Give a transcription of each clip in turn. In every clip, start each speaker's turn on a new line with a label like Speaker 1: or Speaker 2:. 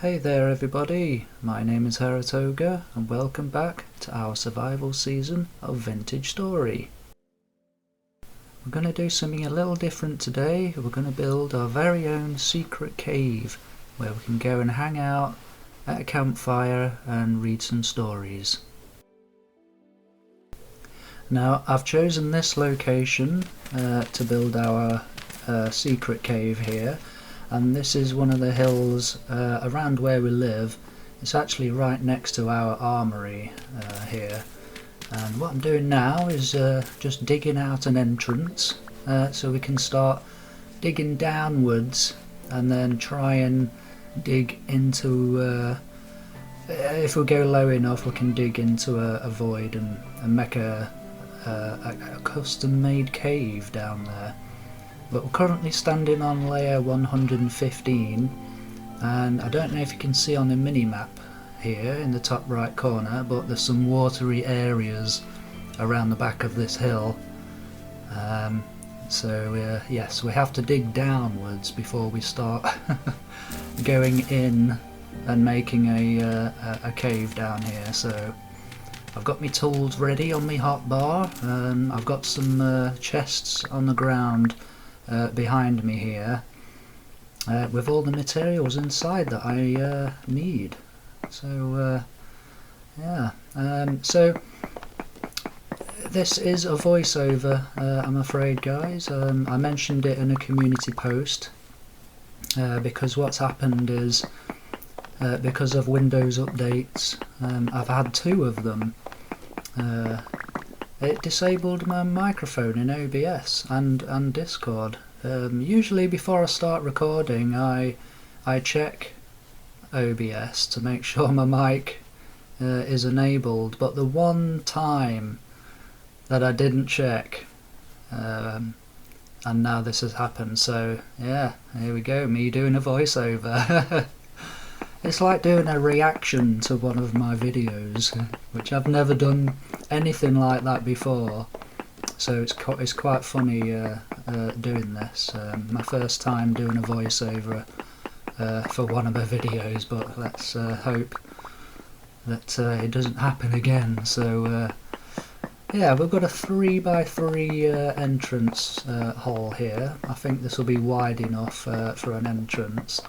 Speaker 1: Hey there everybody, my name is Heretoga and welcome back to our survival season of Vintage Story. We're going to do something a little different today. We're going to build our very own secret cave where we can go and hang out at a campfire and read some stories. Now I've chosen this location to build our secret cave here. And this is one of the hills around where we live. It's actually right next to our armory here. And what I'm doing now is just digging out an entrance so we can start digging downwards and then try and dig into, if we go low enough we can dig into a void and make a custom made cave down there. But we're currently standing on layer 115, and I don't know if you can see on the mini-map here in the top right corner, but there's some watery areas around the back of this hill. Yes, we have to dig downwards before we start going in and making a cave down here. So I've got my tools ready on my hotbar, and I've got some chests on the ground behind me here with all the materials inside that I need. So so this is a voiceover, I'm afraid guys. I mentioned it in a community post because what's happened is because of Windows updates, I've had two of them. It disabled my microphone in OBS and Discord. Usually before I start recording I check OBS to make sure my mic is enabled, but the one time that I didn't check, and now this has happened, so yeah, here we go, me doing a voiceover. It's like doing a reaction to one of my videos, which I've never done anything like that before, so it's quite funny doing this. My first time doing a voiceover for one of my videos, but let's hope that it doesn't happen again. So yeah, we've got a 3x3 entrance hole here. I think this will be wide enough for an entrance.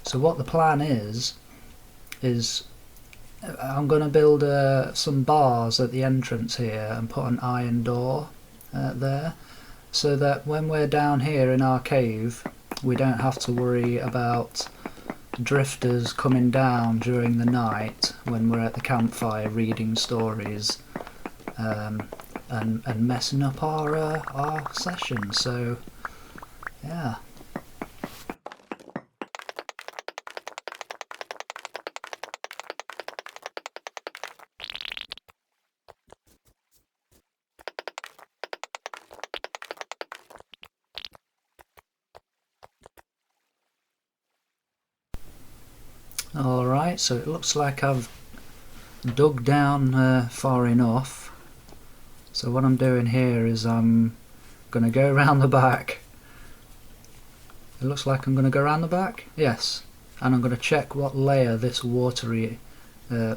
Speaker 1: So what the plan is I'm going to build some bars at the entrance here and put an iron door there, so that when we're down here in our cave we don't have to worry about drifters coming down during the night when we're at the campfire reading stories and messing up our session. So yeah. Alright, so it looks like I've dug down far enough. So what I'm doing here is I'm going to go around the back. It looks like I'm going to go around the back, yes. And I'm going to check what layer this watery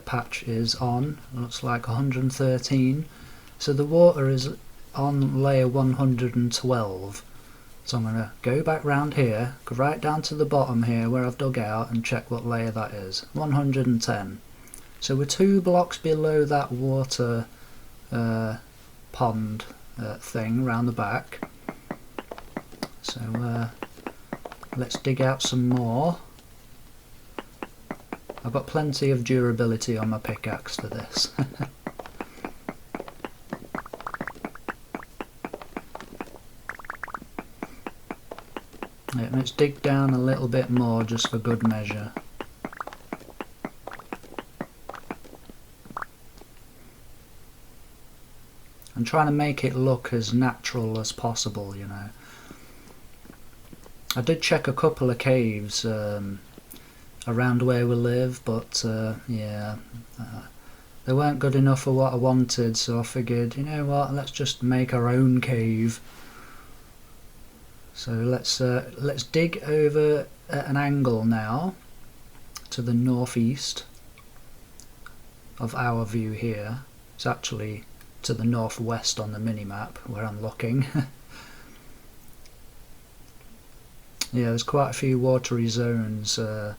Speaker 1: patch is on. It looks like 113. So the water is on layer 112. So I'm going to go back round here, go right down to the bottom here where I've dug out and check what layer that is. 110. So we're 2 blocks below that water pond thing round the back. So let's dig out some more. I've got plenty of durability on my pickaxe for this. Let's dig down a little bit more just for good measure. I'm trying to make it look as natural as possible, you know. I did check a couple of caves around where we live, but yeah, they weren't good enough for what I wanted, so I figured, you know what, let's just make our own cave. So let's dig over at an angle now to the northeast of our view here. It's actually to the northwest on the minimap where I'm looking. Yeah, there's quite a few watery zones, so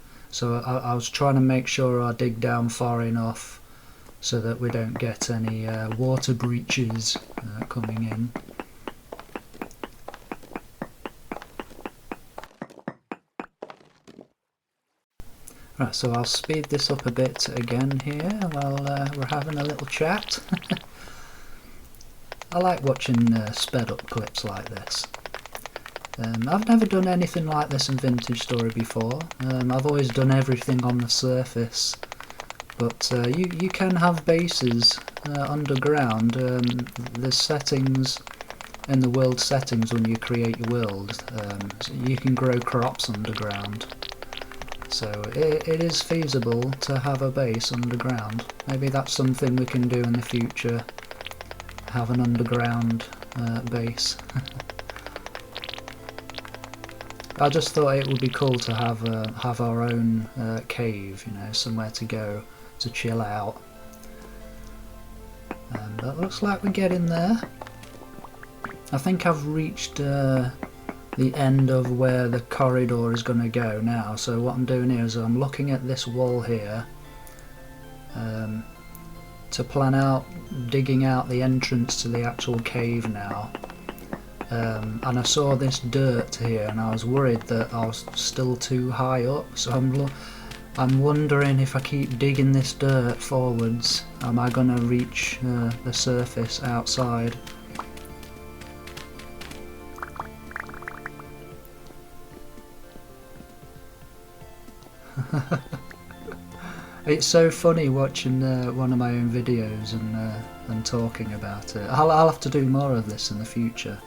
Speaker 1: I was trying to make sure I dig down far enough so that we don't get any water breaches coming in. Right, so I'll speed this up a bit again here while we're having a little chat. I like watching sped up clips like this. I've never done anything like this in Vintage Story before. I've always done everything on the surface, but you can have bases underground. There's settings in the world settings when you create your world. So you can grow crops underground. So it is feasible to have a base underground. Maybe that's something we can do in the future. Have an underground base. I just thought it would be cool to have our own cave, you know, somewhere to go to chill out. But looks like we're getting there. I think I've reached the end of where the corridor is going to go now. So what I'm doing here is I'm looking at this wall here to plan out digging out the entrance to the actual cave now. And I saw this dirt here and I was worried that I was still too high up, so I'm wondering if I keep digging this dirt forwards, am I going to reach the surface outside? It's so funny watching one of my own videos and talking about it. I'll have to do more of this in the future.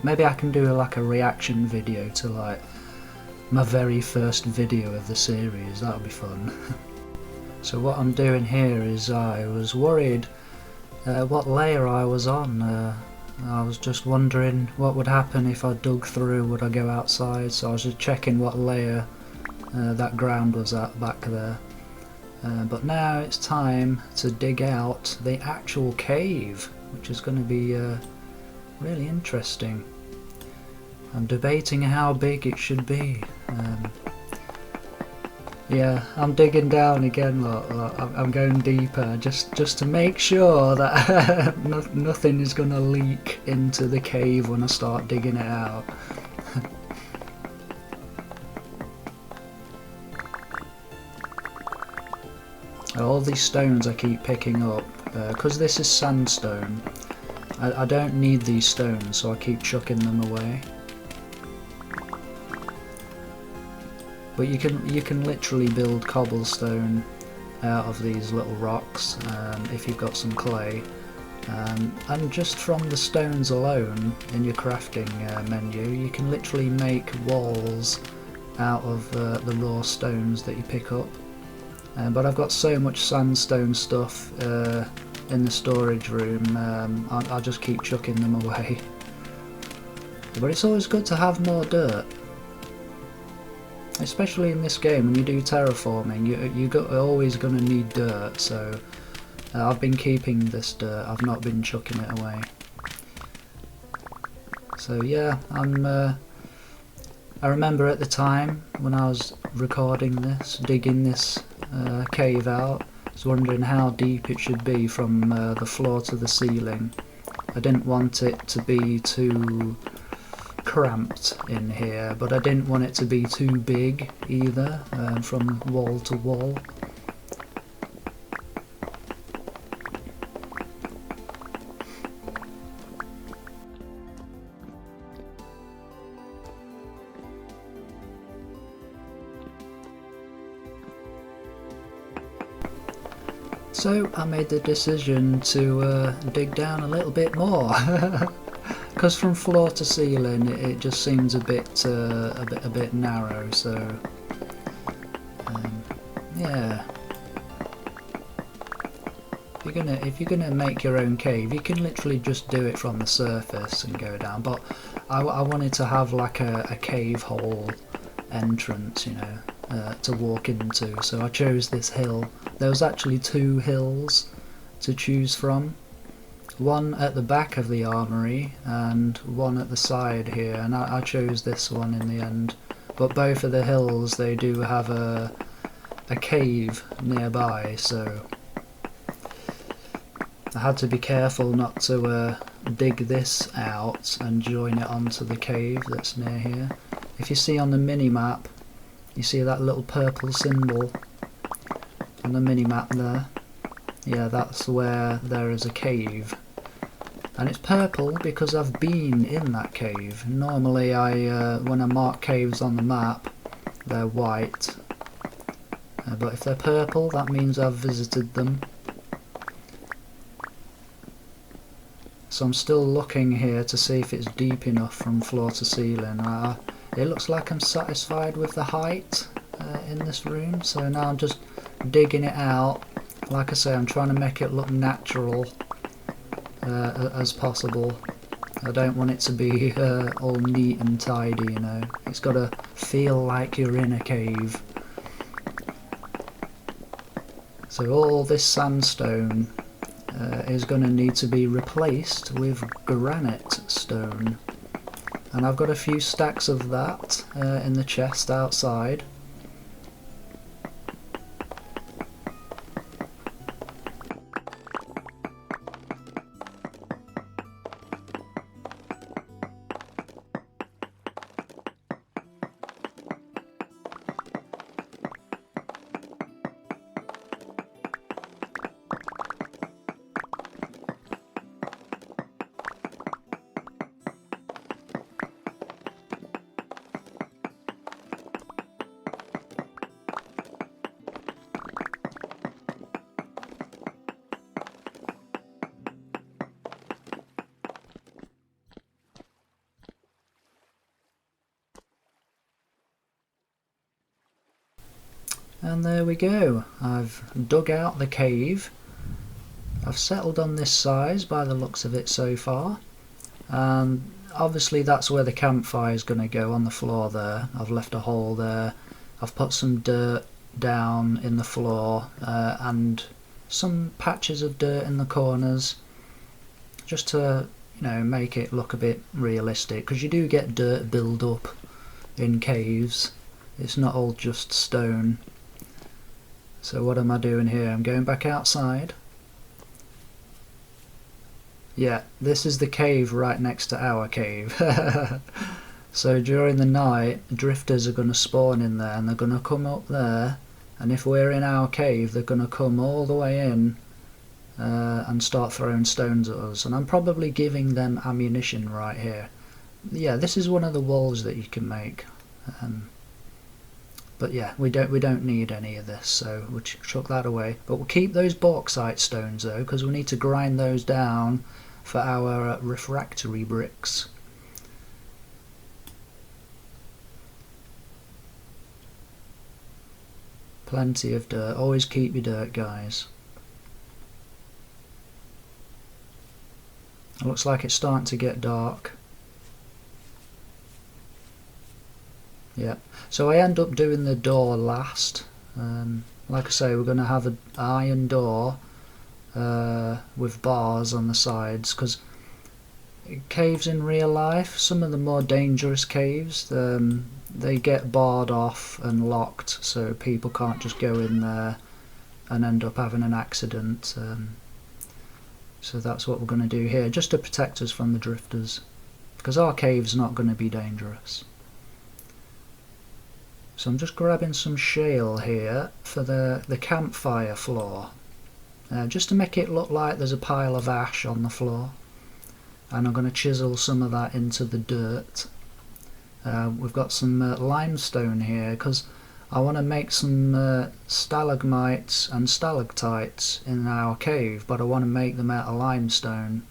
Speaker 1: Maybe I can do like a reaction video to like my very first video of the series. That'll be fun. So what I'm doing here is I was worried what layer I was on. I was just wondering what would happen if I dug through, would I go outside? So I was just checking what layer that ground was at back there. But now it's time to dig out the actual cave, which is going to be really interesting. I'm debating how big it should be. Yeah, I'm digging down again, look, I'm going deeper just to make sure that nothing is going to leak into the cave when I start digging it out. All these stones I keep picking up, because this is sandstone, I don't need these stones, so I keep chucking them away. But you can literally build cobblestone out of these little rocks if you've got some clay. And just from the stones alone in your crafting menu, you can literally make walls out of the raw stones that you pick up. But I've got so much sandstone stuff in the storage room, I'll just keep chucking them away. But it's always good to have more dirt. Especially in this game, when you do terraforming, you're always going to need dirt, so I've been keeping this dirt, I've not been chucking it away. So yeah, I remember at the time when I was recording this, digging this cave out, I was wondering how deep it should be from the floor to the ceiling. I didn't want it to be too cramped in here, but I didn't want it to be too big either, from wall to wall. So I made the decision to dig down a little bit more. Because from floor to ceiling, it just seems a bit narrow. So yeah, if you're gonna make your own cave, you can literally just do it from the surface and go down. But I wanted to have like a cave hole entrance, you know, to walk into, so I chose this hill. There was actually 2 hills to choose from, one at the back of the armory and one at the side here, and I chose this one in the end. But both of the hills, they do have a cave nearby, so I had to be careful not to dig this out and join it onto the cave that's near here. If you see on the mini-map, you see that little purple symbol on the mini-map there? Yeah, that's where there is a cave. And it's purple because I've been in that cave. Normally when I mark caves on the map, they're white. But if they're purple, that means I've visited them. So I'm still looking here to see if it's deep enough from floor to ceiling. It looks like I'm satisfied with the height in this room, so now I'm just digging it out. Like I say, I'm trying to make it look natural as possible. I don't want it to be all neat and tidy, you know. It's got to feel like you're in a cave. So all this sandstone is going to need to be replaced with granite stone. And I've got a few stacks of that in the chest outside. And there we go, I've dug out the cave. I've settled on this size by the looks of it so far, and obviously that's where the campfire is going to go, on the floor there. I've left a hole there, I've put some dirt down in the floor and some patches of dirt in the corners, just to, you know, make it look a bit realistic, because you do get dirt build up in caves, it's not all just stone. So what am I doing here? I'm going back outside. Yeah, this is the cave right next to our cave. So during the night, drifters are going to spawn in there, and they're going to come up there, and if we're in our cave, they're going to come all the way in and start throwing stones at us. And I'm probably giving them ammunition right here. Yeah, this is one of the walls that you can make. But yeah, we don't need any of this, so we'll chuck that away. But we'll keep those bauxite stones though, because we need to grind those down for our refractory bricks. Plenty of dirt. Always keep your dirt, guys. It looks like it's starting to get dark. Yeah, so I end up doing the door last. Like I say, we're going to have an iron door with bars on the sides, because caves in real life, some of the more dangerous caves, they get barred off and locked, so people can't just go in there and end up having an accident. So that's what we're going to do here, just to protect us from the drifters, because our cave's not going to be dangerous. So I'm just grabbing some shale here for the campfire floor, just to make it look like there's a pile of ash on the floor. And I'm going to chisel some of that into the dirt. We've got some limestone here, because I want to make some stalagmites and stalactites in our cave, but I want to make them out of limestone.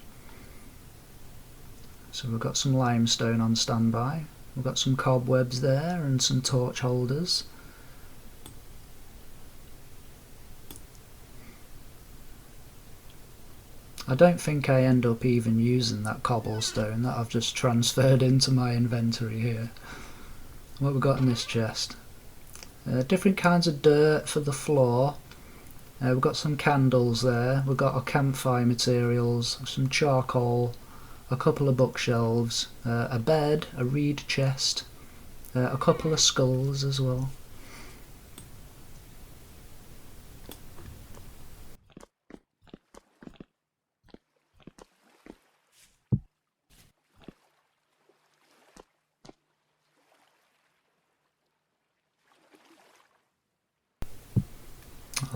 Speaker 1: So we've got some limestone on standby. We've got some cobwebs there and some torch holders. I don't think I end up even using that cobblestone that I've just transferred into my inventory here. What have we got in this chest? Different kinds of dirt for the floor. We've got some candles there, we've got our campfire materials, some charcoal, a couple of bookshelves, a bed, a reed chest, a couple of skulls as well.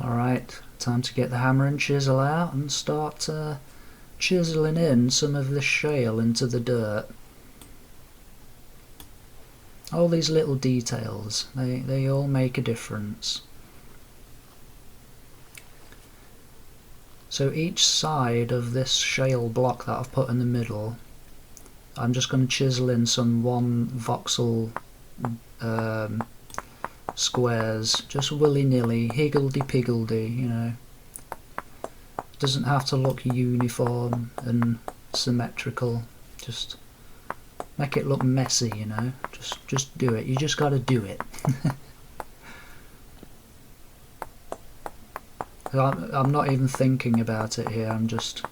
Speaker 1: Alright, time to get the hammer and chisel out and start chiseling in some of this shale into the dirt. All these little details, they all make a difference. So each side of this shale block that I've put in the middle, I'm just going to chisel in some 1 voxel squares, just willy-nilly, higgledy-piggledy, you know. Doesn't have to look uniform and symmetrical, just make it look messy, you know. Just do it, you just gotta do it. I'm not even thinking about it here, I'm just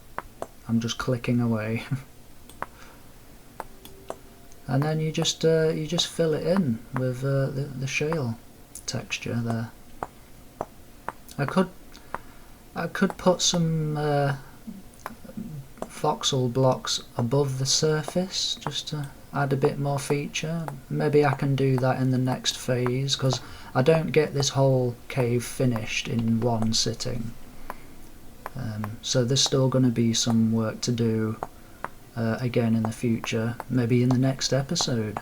Speaker 1: clicking away. And then you just fill it in with the shale texture there. I could put some voxel blocks above the surface just to add a bit more feature. Maybe I can do that in the next phase, because I don't get this whole cave finished in one sitting. So there's still going to be some work to do again in the future, maybe in the next episode.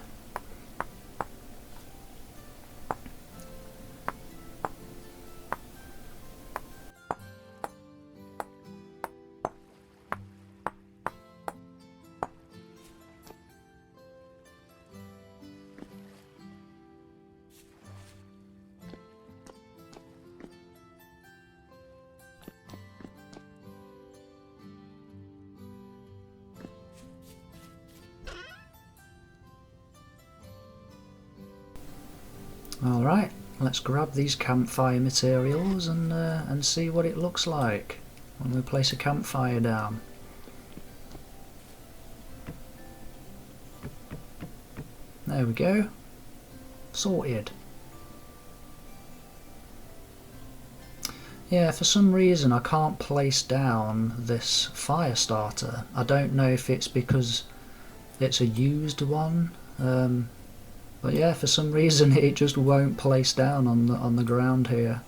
Speaker 1: Alright, let's grab these campfire materials and see what it looks like when we place a campfire down. There we go. Sorted. Yeah, for some reason I can't place down this fire starter. I don't know if it's because it's a used one. But yeah, for some reason it just won't place down on the ground here.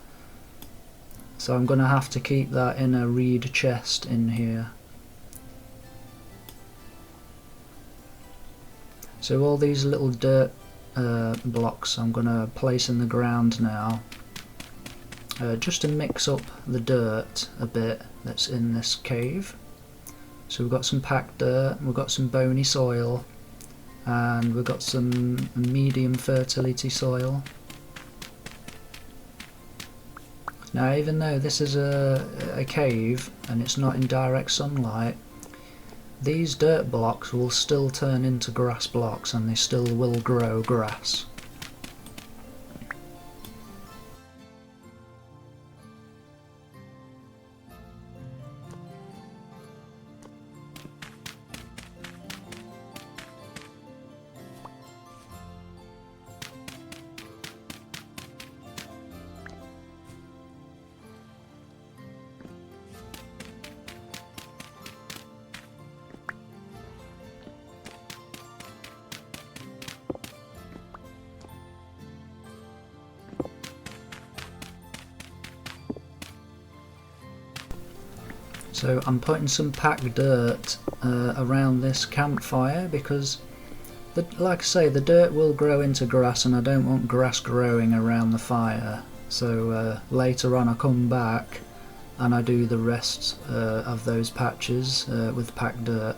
Speaker 1: So I'm going to have to keep that in a reed chest in here. So all these little dirt blocks I'm going to place in the ground now, just to mix up the dirt a bit that's in this cave. So we've got some packed dirt, we've got some bony soil, and we've got some medium fertility soil. Now, even though this is a cave and it's not in direct sunlight, these dirt blocks will still turn into grass blocks and they still will grow grass. So I'm putting some packed dirt around this campfire because, like I say, the dirt will grow into grass and I don't want grass growing around the fire. So later on I come back and I do the rest of those patches with packed dirt.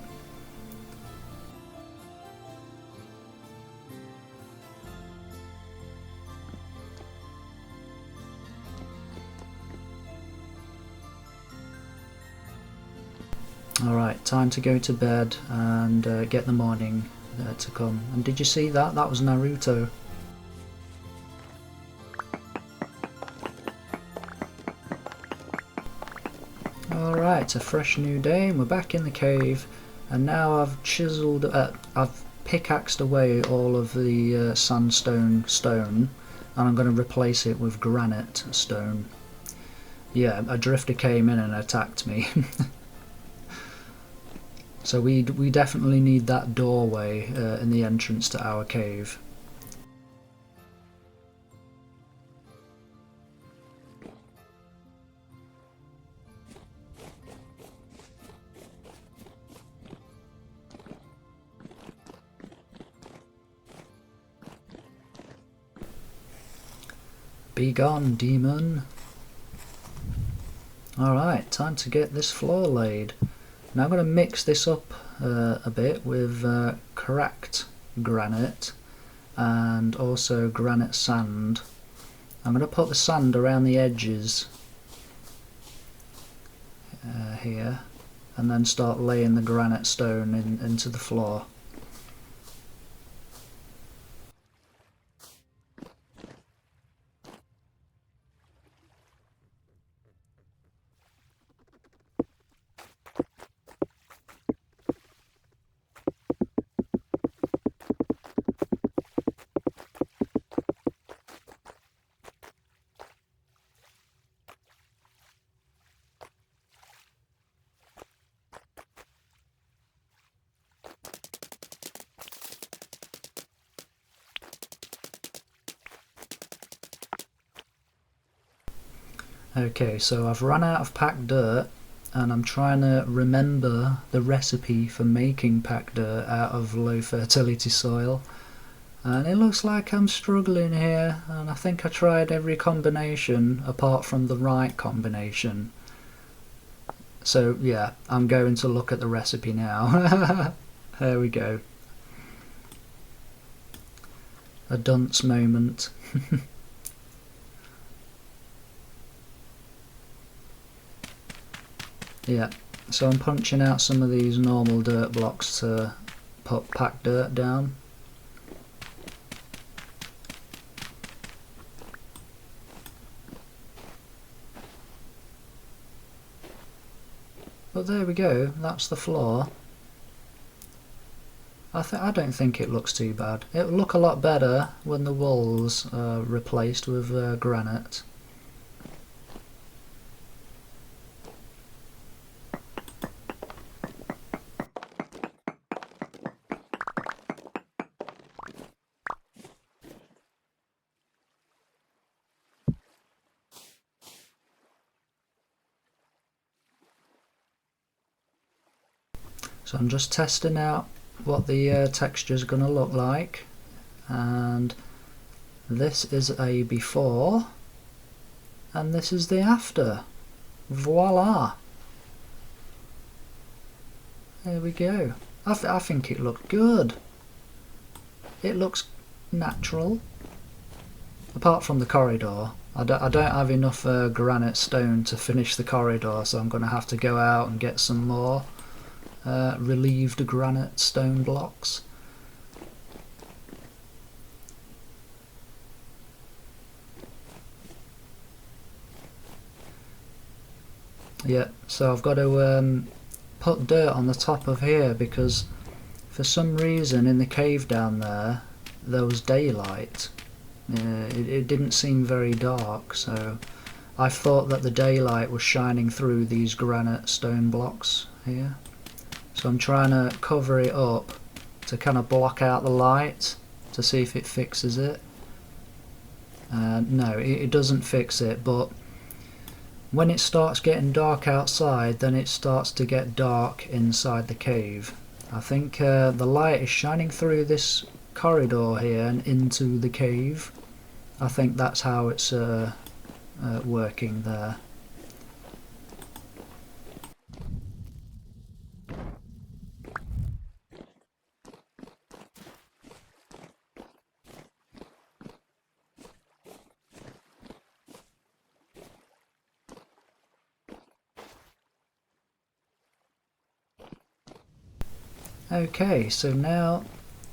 Speaker 1: Alright, time to go to bed and get the morning to come. And did you see that? That was Naruto. Alright, a fresh new day and we're back in the cave, and now I've I've pickaxed away all of the sandstone stone, and I'm going to replace it with granite stone. Yeah, a drifter came in and attacked me. So we definitely need that doorway in the entrance to our cave. Be gone, demon. Alright, time to get this floor laid. Now I'm going to mix this up a bit with cracked granite and also granite sand. I'm going to put the sand around the edges here, and then start laying the granite stone into the floor. Okay, so I've run out of packed dirt, and I'm trying to remember the recipe for making packed dirt out of low fertility soil, and it looks like I'm struggling here, and I think I tried every combination apart from the right combination. So yeah, I'm going to look at the recipe now. There we go. A dunce moment. Yeah, so I'm punching out some of these normal dirt blocks to put packed dirt down. But there we go, that's the floor. I don't think it looks too bad. It'll look a lot better when the walls are replaced with granite. So I'm just testing out what the texture is going to look like, and this is a before and this is the after. Voila! There we go. I think it looked good. It looks natural, apart from the corridor. I don't have enough granite stone to finish the corridor, so I'm going to have to go out and get some more relieved granite stone blocks. Yeah, so I've got to put dirt on the top of here because for some reason in the cave down there was daylight. It didn't seem very dark, so I thought that the daylight was shining through these granite stone blocks here. So I'm trying to cover it up to kind of block out the light to see if it fixes it. No, it doesn't fix it, but when it starts getting dark outside, then it starts to get dark inside the cave. I think the light is shining through this corridor here and into the cave. I think that's how it's working there. Okay, so now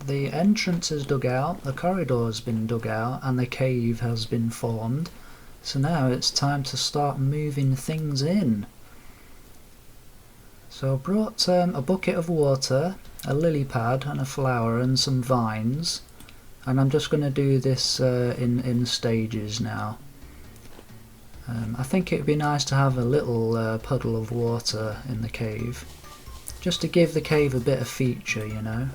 Speaker 1: the entrance is dug out, the corridor has been dug out, and the cave has been formed. So now it's time to start moving things in. So I brought a bucket of water, a lily pad and a flower and some vines, and I'm just going to do this in stages now. I think it would be nice to have a little puddle of water in the cave, just to give the cave a bit of feature, you know.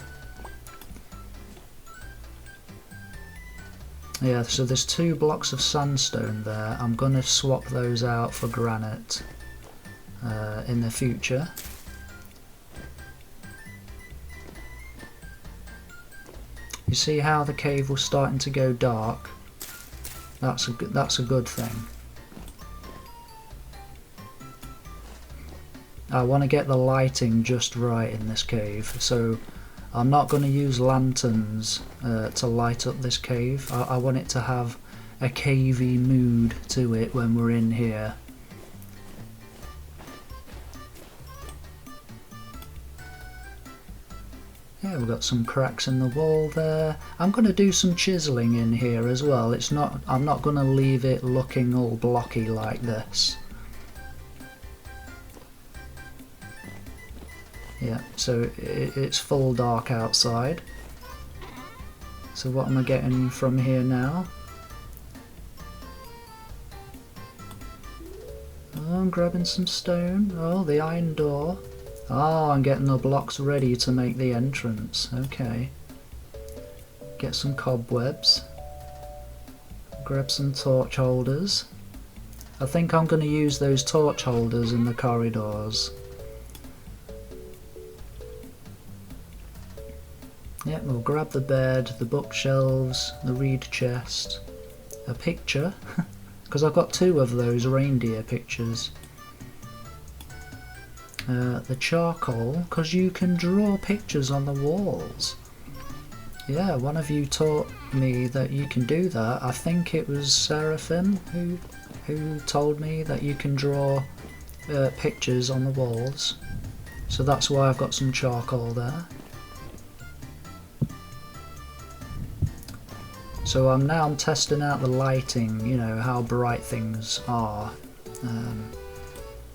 Speaker 1: Yeah, so there's 2 blocks of sandstone there. I'm going to swap those out for granite in the future. You see how the cave was starting to go dark? That's a good thing. I want to get the lighting just right in this cave, so I'm not going to use lanterns to light up this cave. I want it to have a cavey mood to it when we're in here. Yeah, we've got some cracks in the wall there. I'm going to do some chiseling in here as well. I'm not going to leave it looking all blocky like this. Yeah, so it's full dark outside. So what am I getting from here now? Oh, I'm grabbing some stone. Oh, the iron door. Oh, I'm getting the blocks ready to make the entrance. Okay. Get some cobwebs. Grab some torch holders. I think I'm going to use those torch holders in the corridors. Yeah, we'll grab the bed, the bookshelves, the reed chest, a picture, because I've got 2 of those reindeer pictures. The charcoal, because you can draw pictures on the walls. Yeah, one of you taught me that you can do that. I think it was Seraphim who told me that you can draw pictures on the walls. So that's why I've got some charcoal there. So I'm testing out the lighting, you know, how bright things are.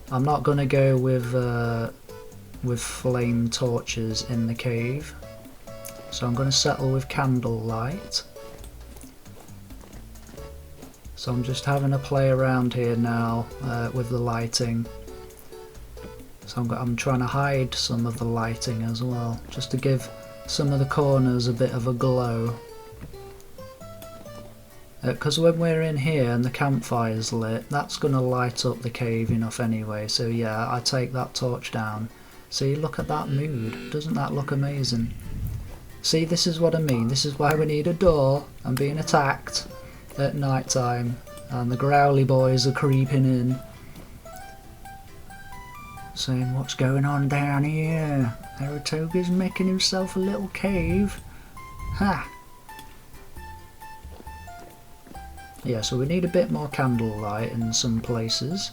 Speaker 1: I'm not going to go with flame torches in the cave, so I'm going to settle with candlelight. So I'm just having a play around here now with the lighting. So I'm trying to hide some of the lighting as well, just to give some of the corners a bit of a glow. Because when we're in here and the campfire's lit, that's going to light up the cave enough anyway. So yeah, I take that torch down. See, look at that mood. Doesn't that look amazing? See, this is what I mean. This is why we need a door. I'm being attacked at night time, and the growly boys are creeping in, saying, what's going on down here? Heretoga's making himself a little cave. Ha! Yeah, so we need a bit more candlelight in some places.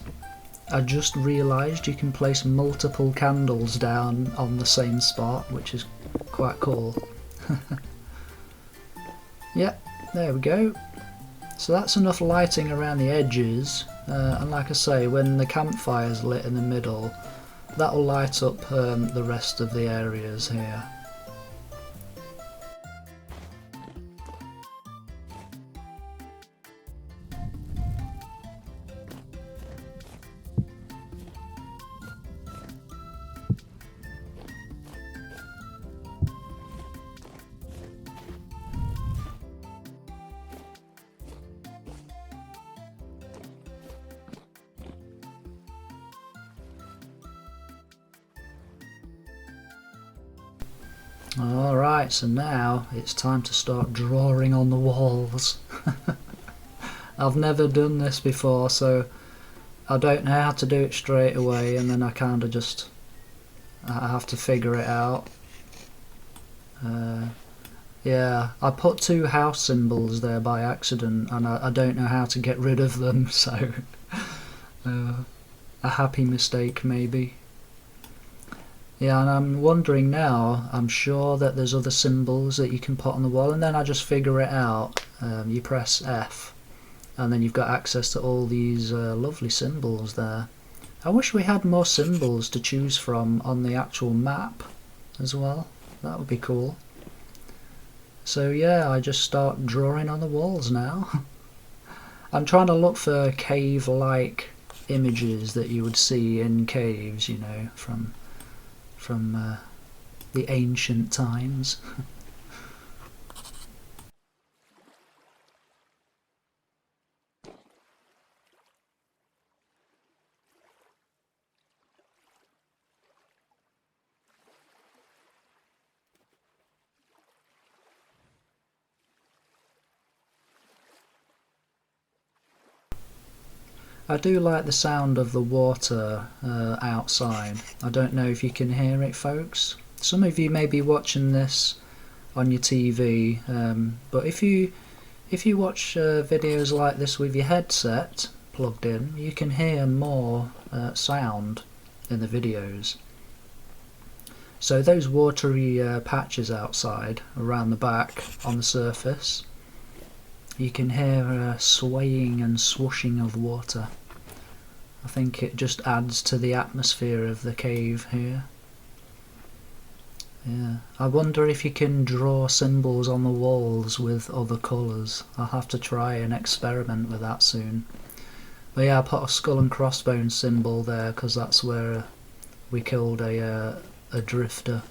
Speaker 1: I just realised you can place multiple candles down on the same spot, which is quite cool. Yep, there we go. So that's enough lighting around the edges, and like I say, when the campfire's lit in the middle, that'll light up the rest of the areas here. Alright, so now it's time to start drawing on the walls. I've never done this before, so I don't know how to do it straight away, and then I kind of just I have to figure it out. Yeah, I put 2 house symbols there by accident, and I don't know how to get rid of them, so a happy mistake maybe. Yeah, and I'm wondering now, I'm sure that there's other symbols that you can put on the wall, and then I just figure it out. You press F, and then you've got access to all these lovely symbols there. I wish we had more symbols to choose from on the actual map as well. That would be cool. So yeah, I just start drawing on the walls now. I'm trying to look for cave-like images that you would see in caves, you know, from the ancient times. I do like the sound of the water outside. I don't know if you can hear it, folks. Some of you may be watching this on your TV, but if you watch videos like this with your headset plugged in, you can hear more sound in the videos. So those watery patches outside around the back on the surface, you can hear swaying and swooshing of water. I think it just adds to the atmosphere of the cave here. Yeah, I wonder if you can draw symbols on the walls with other colours. I'll have to try and experiment with that soon. But yeah, I put a skull and crossbones symbol there because that's where we killed a drifter.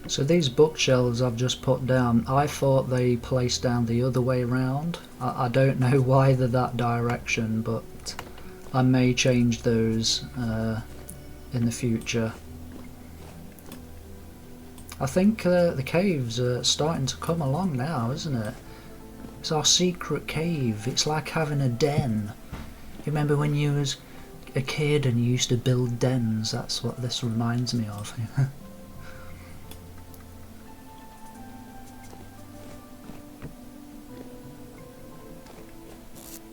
Speaker 1: So these bookshelves I've just put down, I thought they placed down the other way around. I don't know why they're that direction, but I may change those in the future. I think the caves are starting to come along now, isn't it? It's our secret cave. It's like having a den. You remember when you was a kid and you used to build dens? That's what this reminds me of.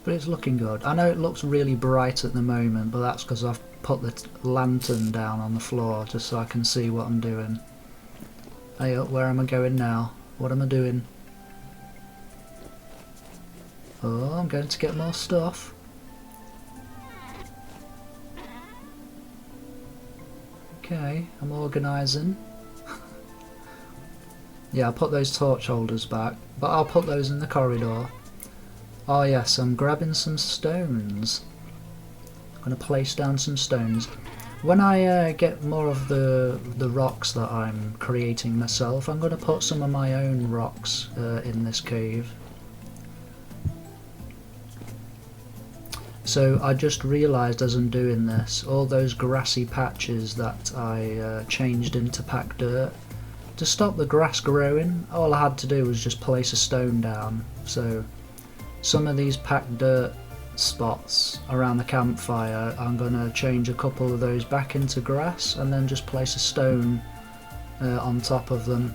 Speaker 1: But it's looking good. I know it looks really bright at the moment, but that's because I've put the lantern down on the floor just so I can see what I'm doing. Hey, where am I going now? What am I doing? Oh, I'm going to get more stuff. Okay, I'm organising. Yeah, I'll put those torch holders back, but I'll put those in the corridor. Oh yes, I'm grabbing some stones. I'm going to place down some stones. When I get more of the rocks that I'm creating myself, I'm going to put some of my own rocks in this cave. So I just realised as I'm doing this, all those grassy patches that I changed into packed dirt, to stop the grass growing, all I had to do was just place a stone down. So some of these packed dirt spots around the campfire, I'm going to change a couple of those back into grass and then just place a stone on top of them.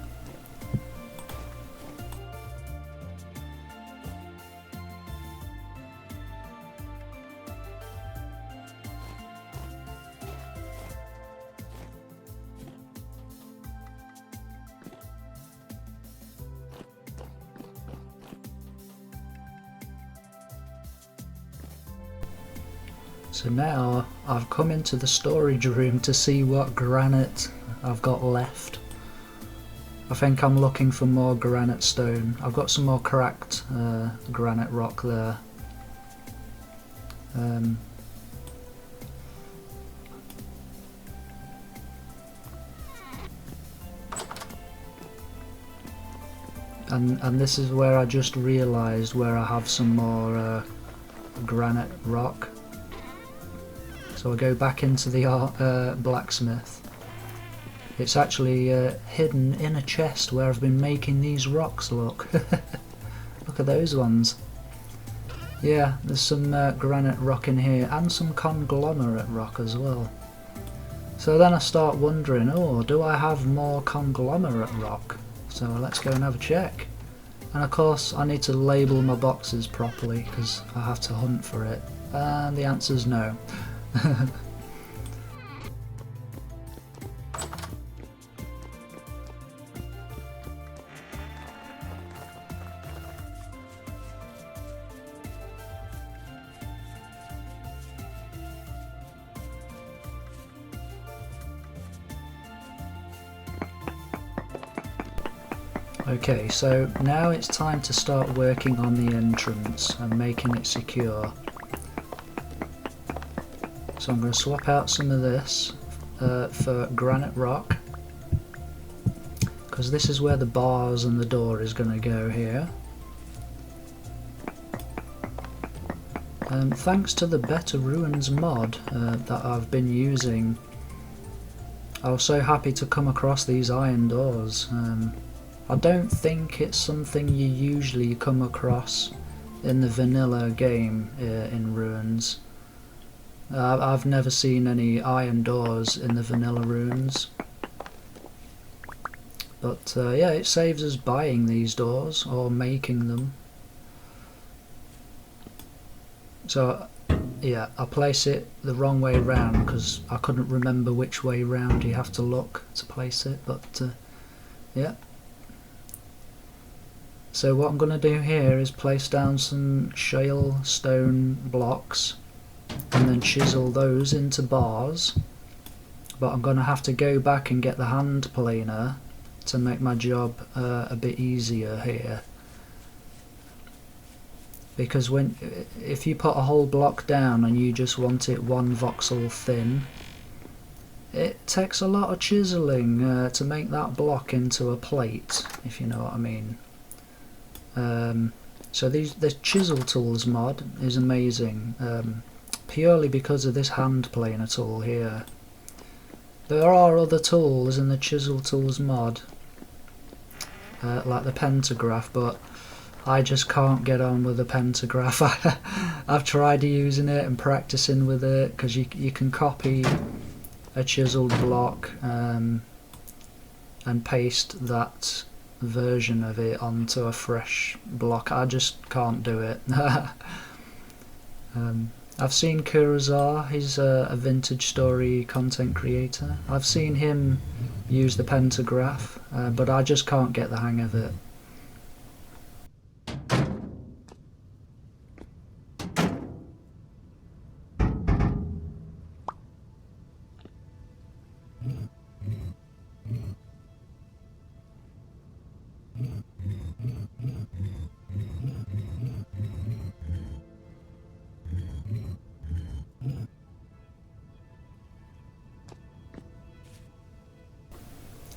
Speaker 1: So now I've come into the storage room to see what granite I've got left. I think I'm looking for more granite stone. I've got some more cracked granite rock there. And this is where I just realised where I have some more granite rock. So I go back into the blacksmith. It's actually hidden in a chest where I've been making these rocks, look. Look at those ones. Yeah, there's some granite rock in here and some conglomerate rock as well. So then I start wondering, oh, do I have more conglomerate rock? So let's go and have a check. And of course I need to label my boxes properly because I have to hunt for it. And the answer's no. Okay, so now it's time to start working on the entrance and making it secure. So I'm going to swap out some of this for granite rock, because this is where the bars and the door is going to go here. And thanks to the Better Ruins mod that I've been using, I was so happy to come across these iron doors. I don't think it's something you usually come across in the vanilla game in Ruins. I've never seen any iron doors in the vanilla Ruins. But yeah, it saves us buying these doors or making them. So yeah, I place it the wrong way round because I couldn't remember which way round you have to look to place it, but yeah. So what I'm going to do here is place down some shale stone blocks and then chisel those into bars, but I'm going to have to go back and get the hand planer to make my job a bit easier here, because if you put a whole block down and you just want it 1 voxel thin, it takes a lot of chiseling to make that block into a plate, if you know what I mean. So the Chiseltools mod is amazing, purely because of this hand planer tool here. There are other tools in the Chiseltools mod, like the pentagraph, but I just can't get on with the pentagraph. I've tried using it and practicing with it, because you can copy a chiseled block and paste that version of it onto a fresh block. I just can't do it. I've seen Kurazar, he's a vintage story content creator. I've seen him use the pentagraph, but I just can't get the hang of it.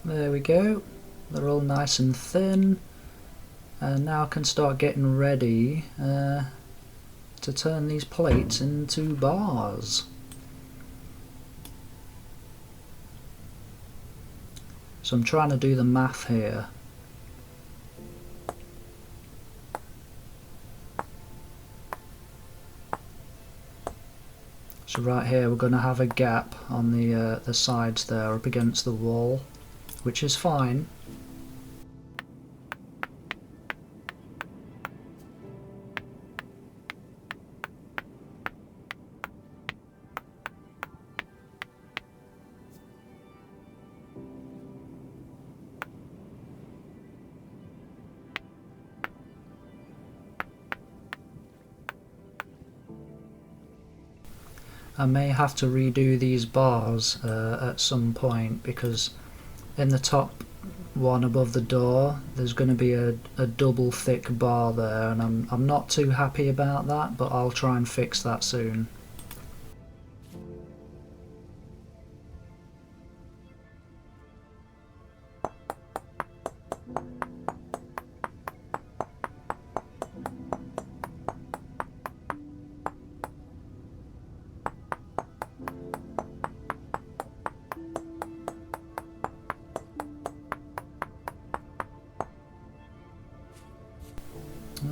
Speaker 1: There we go, they're all nice and thin, and now I can start getting ready to turn these plates into bars. So I'm trying to do the math here. So right here we're going to have a gap on the sides there up against the wall, which is fine. I may have to redo these bars at some point, because in the top one above the door there's going to be a double thick bar there, and I'm not too happy about that, but I'll try and fix that soon.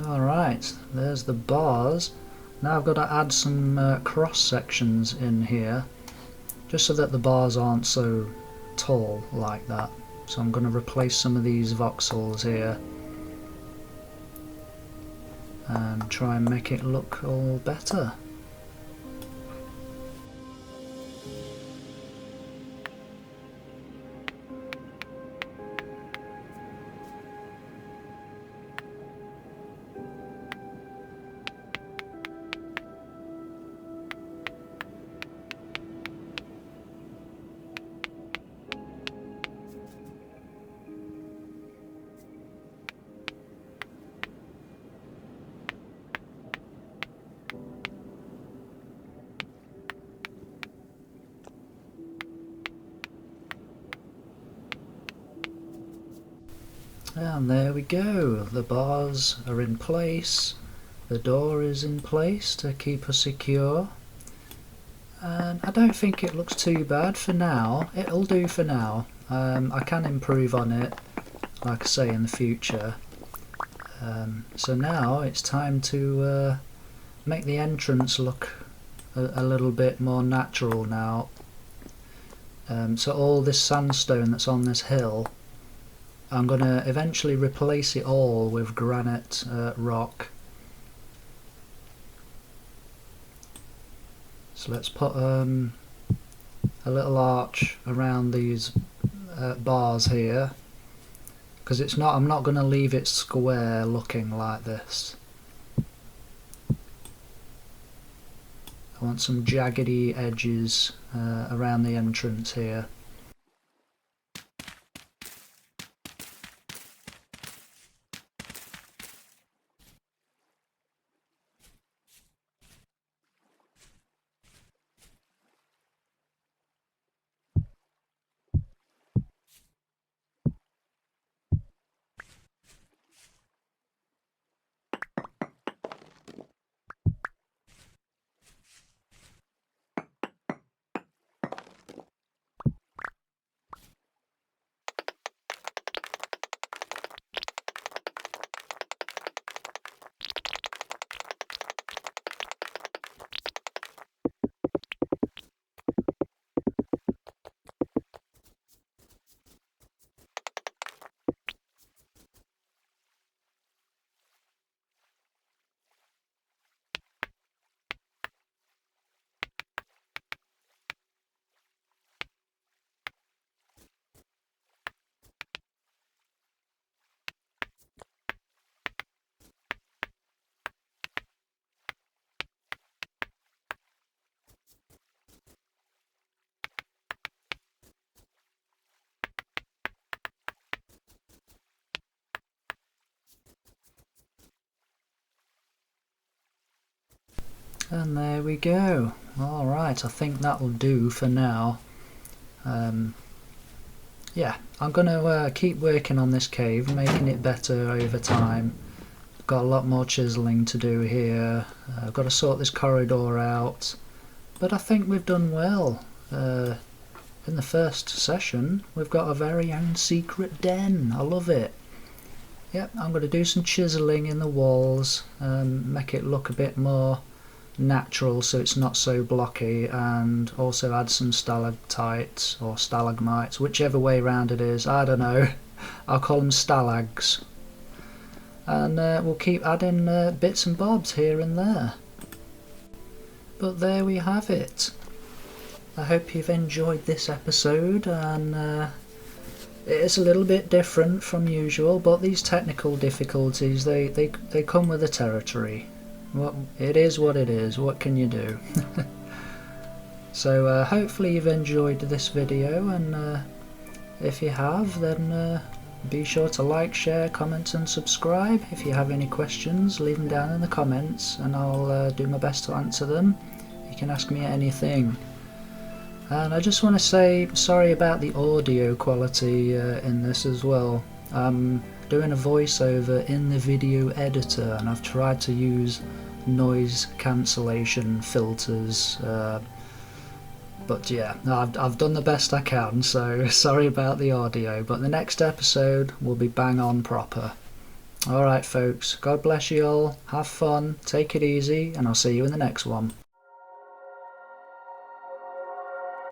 Speaker 1: Alright, there's the bars. Now I've got to add some cross sections in here. just so that the bars aren't so tall like that. So I'm going to replace some of these voxels here and try and make it look all better. And there we go, the bars are in place, the door is in place to keep us secure, and I don't think it looks too bad for now. It'll do for now. I can improve on it, like I say, in the future. So now it's time to make the entrance look a little bit more natural now. So all this sandstone that's on this hill, I'm going to eventually replace it all with granite rock. So let's put a little arch around these bars here, because I'm not going to leave it square looking like this. I want some jaggedy edges around the entrance here. And there we go. Alright, I think that'll do for now. Yeah, I'm going to keep working on this cave, making it better over time. Got a lot more chiselling to do here. I've got to sort this corridor out. But I think we've done well. In the first session, we've got a very own secret den. I love it. Yep, I'm going to do some chiselling in the walls, make it look a bit more natural so it's not so blocky, and also add some stalactites or stalagmites, whichever way round it is, I don't know. I'll call them stalags. And we'll keep adding bits and bobs here and there. But there we have it. I hope you've enjoyed this episode, and it is a little bit different from usual, but these technical difficulties, they come with the territory. It is what it is, what can you do? So hopefully you've enjoyed this video, and if you have, then be sure to like, share, comment and subscribe. If you have any questions, leave them down in the comments and I'll do my best to answer them. You can ask me anything. And I just want to say sorry about the audio quality in this as well. I'm doing a voiceover in the video editor, and I've tried to use noise cancellation filters, but yeah, I've done the best I can, so sorry about the audio, but the next episode will be bang on proper. Alright folks, God bless you all, have fun, take it easy, and I'll see you in the next one.